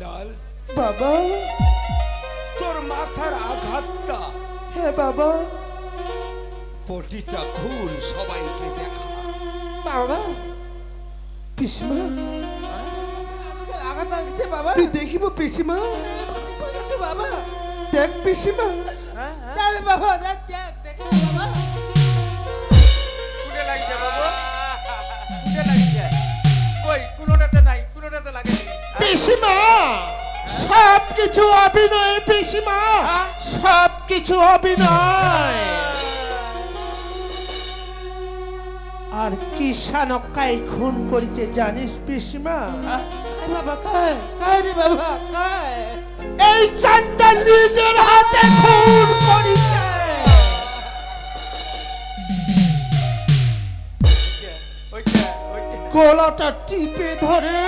চন্ডাল বাবা তোর মাথার আঘাতটা হ্যাঁ বাবা পটিটা খুল সবাইকে দেখা বাবা পিসমা আঘাত লাগছে বাবা তুই দেখিব পিসিমা বাবা দেখ পিসিমা দেখ বাবা দেখ দেখ দেখে বাবা কুড়ে লাগছে বাবু কুড়ে লাগছে কই কোনোটাতে নাই কোনোটাতে লাগেনি পিসিমা সব কিছু অভিনয় পিসিমা সব কিছু অভিনয় আর কিষানকাই খুন করেছে জানিস পিসিমা বাবা কায় কায় রে বাবা কায় এই চান্ডাল নিজের হাতে খুন করেছে গলাটা টিপে ধরে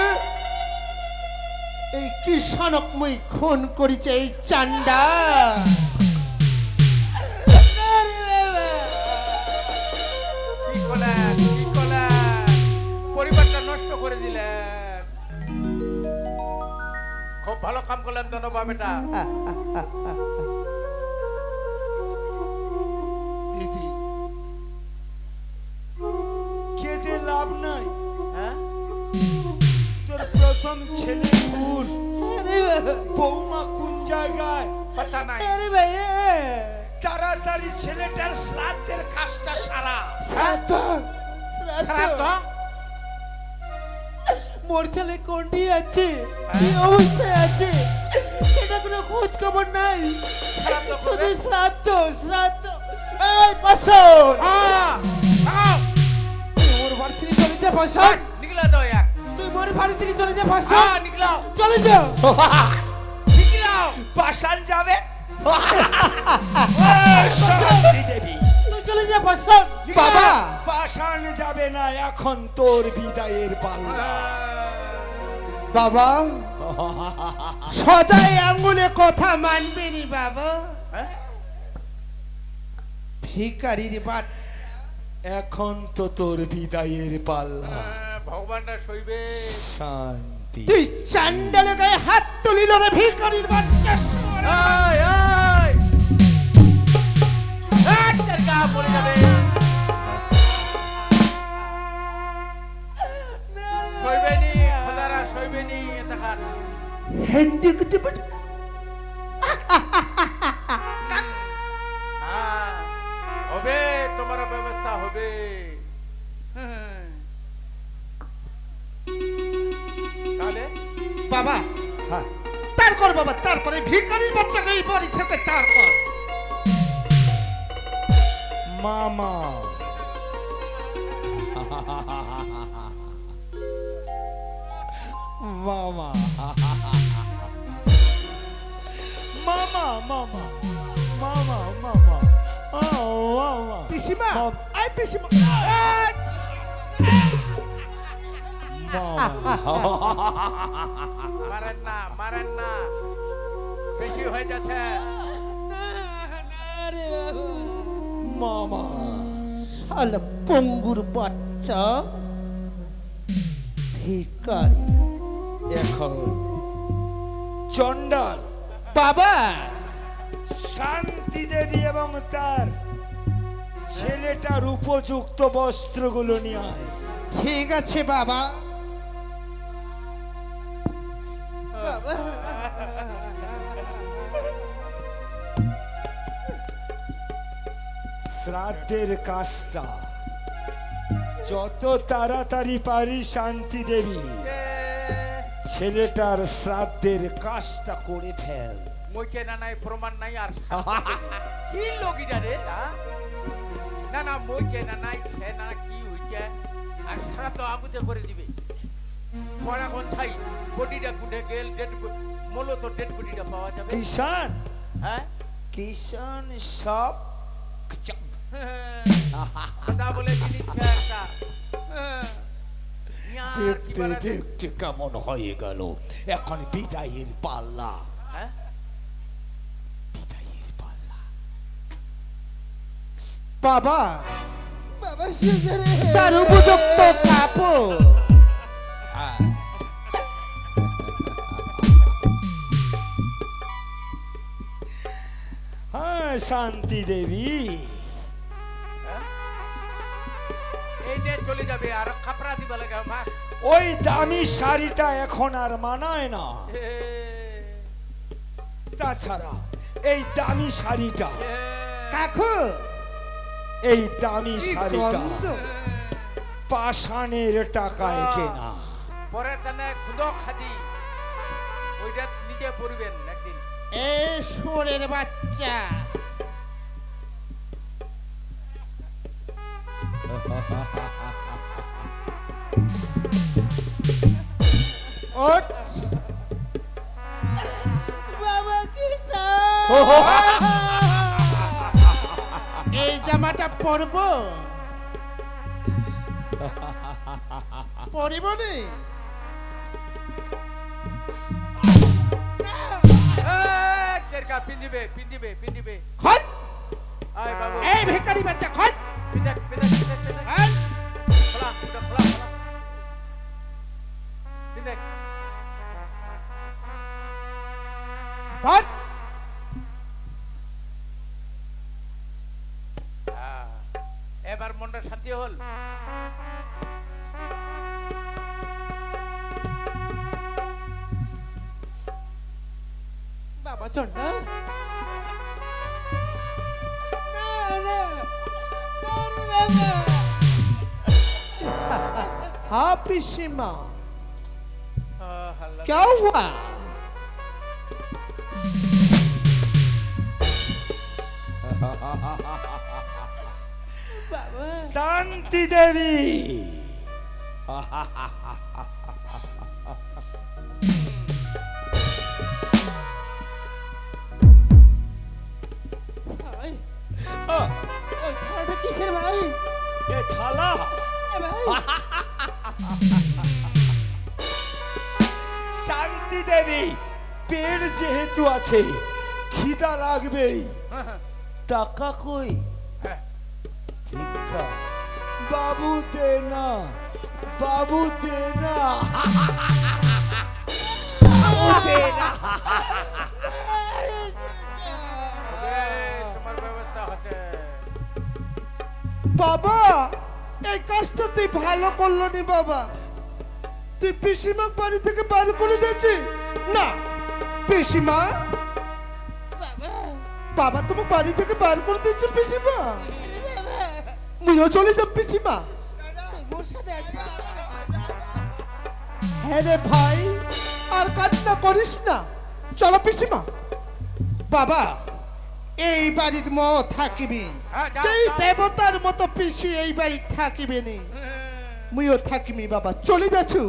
এই কিষানকময় খুন করেছে এই চান্ডা পরিবারটা নষ্ট করে দিলেন খুব ভালো কাম করলেন ধন্যবাদ বেটা দিদি কেঁদে লাভ নাই হ্যাঁ তোর প্রথম ছেলে খুন আরে বাবা বৌমা কোন জায়গায় কথা নাই আরে ভাই তাড়াতাড়ি ছেলেটার শ্রাদ্ধের কাজটা সারা শ্রাদ্ধ শ্রাদ্ধ মোর ছেলে কোনটি আছে কি অবস্থায় আছে সেটা কোনো খোঁজ খবর নাই শুধু শ্রাদ্ধ শ্রাদ্ধ এই পাশন মোর বাড়ি থেকে চলে যা পাশন निकला दो यार তুই মোর বাড়ি থেকে চলে যা পাশন हाँ निकलाओ চলে যাও निकलाओ পাষাণ যাবে শান্তি দেবী তুই চলে যা পাশন বাবা পাষাণ যাবে না এখন তোর বিদায়ের পাল্লা বাবা সজাই আঙ্গুলে কথা মানবি নি বাবা ভিখারির বাট এখন তো তোর বিদায়ের পাল্লা ভগবানটা সইবে শান্তি তুই চান্ডালে গায়ে হাত তুলিল রে ভিখারির বাচ্চা এই এই তোর গা পড়ে যাবে সইবেনি খোদারা সইবেনি এটা খান হেন্ডি কুটি বাট হ্যাঁ হবে তোমার ব্যবস্থা হবে তাহলে বাবা হ্যাঁ তার কর বাবা তারপরে ভিখারির বাচ্চাকে এই বাড়ি থেকে তার কর মামা মামা মামা মামা মামা মামা ও মামা পিসিমা আই পিসিমা মারেন না বেশি হয়ে যাচ্ছে মামা শালা পঙ্গুর বাচ্চা ভিখারি এখন চন্ডাল বাবা শান্তি দেবী এবং তার ছেলেটার উপযুক্ত বস্ত্রগুলো নিয়ে আয় ঠিক আছে বাবা শ্রাদ্ধের কাজটা যত তাড়াতাড়ি পারি শান্তি দেবী ছেলেটার শ্রাদ্ধের কাজটা করে ফেল মইছে না নাই প্রমাণ নাই আর কি লগিটা রে না না মইছে না নাই সে না কি হইছে আর সারা তো আগুতে করে দিবে পড়া কোন ছাই বডিটা গুডে গেল ডেড মূলত তো ডেড বডিটা পাওয়া যাবে কিষান হ্যাঁ কিষান সব কথা বলে জিনিস একটা দেখতে দেখতে কেমন হয়ে গেল এখন বিদায়ের পাল্লা হ্যাঁ বিদায়ের পাল্লা বাবা বাবা সুজরে তার উপযুক্ত কাপড় শান্তি দেবী, হ্যাঁ? এই নিয়ে চলে যাবে আর খাপড়া দিবা লাগে মা। ওই দামি শাড়িটা এখন আর মানায় না। তাছাড়া এই দামি শাড়িটা, কাকু এই দামি কি শাড়িটা গন্ধ। পাষাণের টাকায় কেনা। পরে তানে খুদ খাদি ওইটা নিজে পড়বেন একদিন। এই শুয়োরের বাচ্চা, ওঠ। বাবা কি এই জামাটা পরবো? পরিব নি? তেরকা পিন্দিবে পিন্দিবে পিন্দিবে। খোল। আয় বাবু, এই ভিখারি বাচ্চা খোল। পিন্দাক পিন্দাক পিন্দাক পিন্দাক। খোল। খোলা খোলা খোলা খোলা। পিন্দাক। খোল। এবার মনটা শান্তি হল। বাবা চন্ডাল, না না না রে বাবা। हाँ पिसीमा, क्या हुआ? শান্তি দেবী, ভাই, ওই থালাটা কিসের ভাই? এ থালা এ ভাই, শান্তি দেবী, পেট যেহেতু আছে খিদা লাগবেই। টাকা কই? ভিক্ষা। বাবু দে না, বাবু দে না, বাবু দে না। তোমার ব্যবস্থা হচ্ছে। বাবা এই কাজটা তুই ভালো করলো নি বাবা। তুই পিসিমা বাড়ি থেকে বার করে দিয়েছি না? পিসিমা, বাবা তোমার বাড়ি থেকে বার করে দিয়েছে পিসিমা? মুইও চলে যাব পিসিমা। হ্যাঁ রে ভাই, আর কান্না করিস না, চলো পিসিমা। বাবা এই বাড়ির ম থাকিবি, যেই দেবতার মতো পিসি এই বাড়ি থাকিবে নি, মুইও থাকিবি বাবা। চলে যাচ্ছু?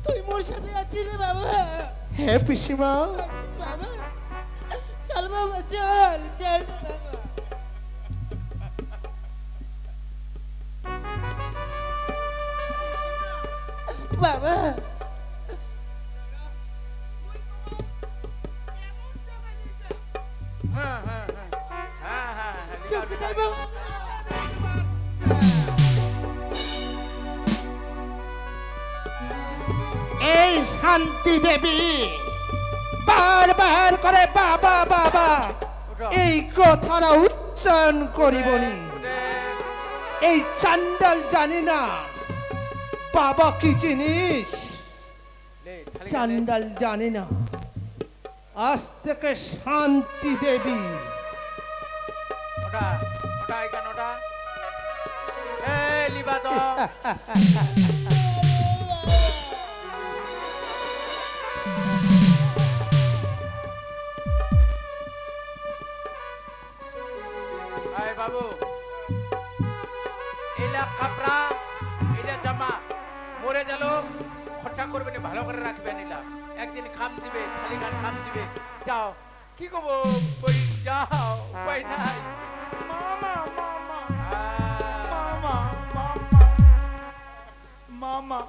তুই মোর সাথে আছিস রে বাবা। হ্যাঁ পিসিমা। আছিস বাবা, চল বাবা, চল চল বাবা। বাবা সুখদেব বাবা, এই শান্তি দেবী বারবার করে বাবা বাবা এই কথাটা উচ্চারণ করিবনি। এই চান্ডাল জানি না বাবা কি জিনিস, চান্ডাল জানি না। আজ থেকে শান্তি দেবী ওটা ওটা এখানে ওটা লিবা তো আয় বাবু, এলা কাপড়া, এটা জামা মরে গেল খরচা করবেন, ভালো করে রাখবেন। এলা একদিন খাম দিবে, খালি গান খাম দিবে। যাও, কি করবো, বই যাও, উপায় নাই। মামা মামা মামা মামা মামা,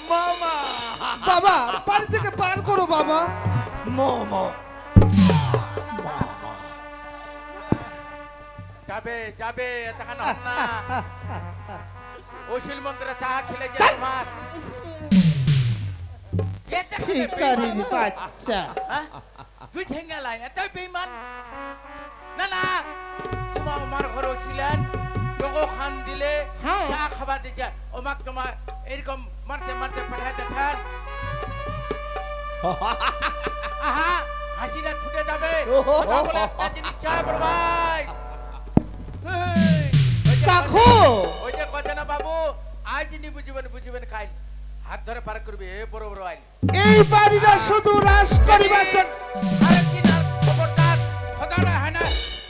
মামা বাবা বাড়ি থেকে বার করো বাবা। মামা যাবে যাবে, এতখান হন না। ওশিল মন্দিরে চা খেলে যাবে মাছ। এটা ভিখারির বাচ্চা তুই ঠেঙ্গা লাই এতই বেঈমান না না তুমি আমার ঘরে ছিলেন যোগো খান দিলে হ্যাঁ। চা খাবার দিছে ওমাক তোমার এরকম মারতে মারতে পাঠাইতে থাক আহা হাসিটা ছুটে যাবে কথা বলে একটা জিনিস চাই বড় ভাই কাকু ওই যে কথা না বাবু আজ নি বুঝিবেন খাই হাত ধরে পার করবে এ বড় বড় আইল এই বাড়িটা শুধু রাস করিবার জন্য আরে কি না খবরদার খোদাটা হানা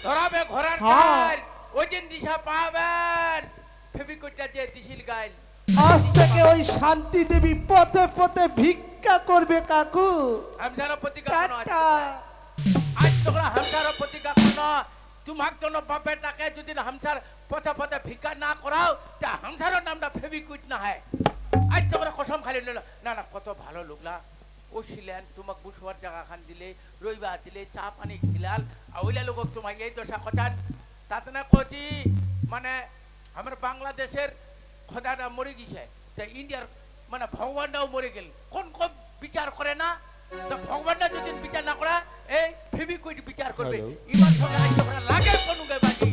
ধরাবে ঘোড়ার গাল ওই দিন দিশা পাবেন ফেবিকুইটটা যে দিশিল গাইল আজ থেকে ওই শান্তি দেবী পথে পথে ভিক্ষা করবে কাকু হামজার প্রতিজ্ঞা কোন টাটা আজ তোরা হামজার প্রতিজ্ঞা কোন তোমাক কোন বাপের টাকা যদি হামজার পথে পথে ভিক্ষা না করাও তা হামজারের নামটা ফেবিকুইট না হয় আজ তোরা কসম খালি নিল না না কত ভালো লোকলা ও ছিলেন তোমাক বুঝবার জায়গা খান দিলে রইবা দিলে চা পানি খিলাল ওইলা লোক তোমাকে এই দশা খটান তাতে না কচি মানে আমার বাংলাদেশের খোদাটা মরে গেছে তা ইন্ডিয়ার মানে ভগবানটাও মরে গেল কোন কোন বিচার করে না তা ভগবানটা যদি বিচার না করে এই ফেবিকুইট বিচার করবে ইমান সঙ্গে আজ তোমরা লাগে কোন গে বাকি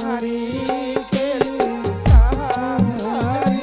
সাহারি খেল সাহারি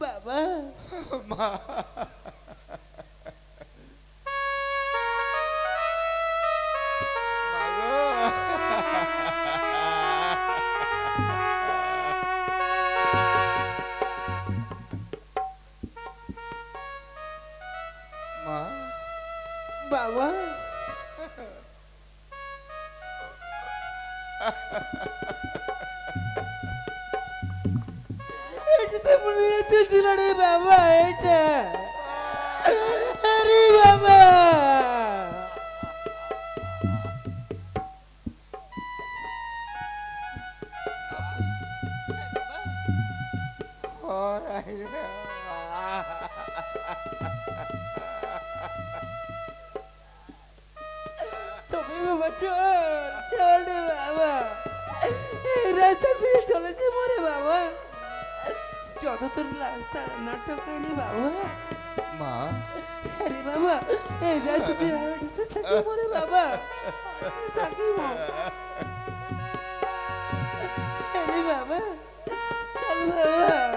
বাবা মা বাবা এটা মনে হচ্ছিল রে বাবা এটা আরে বাবা তুমি বাবা চল চল রে বাবা এই রাস্তা দিয়ে চলেছে মরে বাবা যতদূর রাস্তা নাটক হয়নি বাবা মা আরে বাবা এই রাস্তা দিয়ে হাঁটতে থাকি মরে বাবা থাকিব আরে বাবা চল বাবা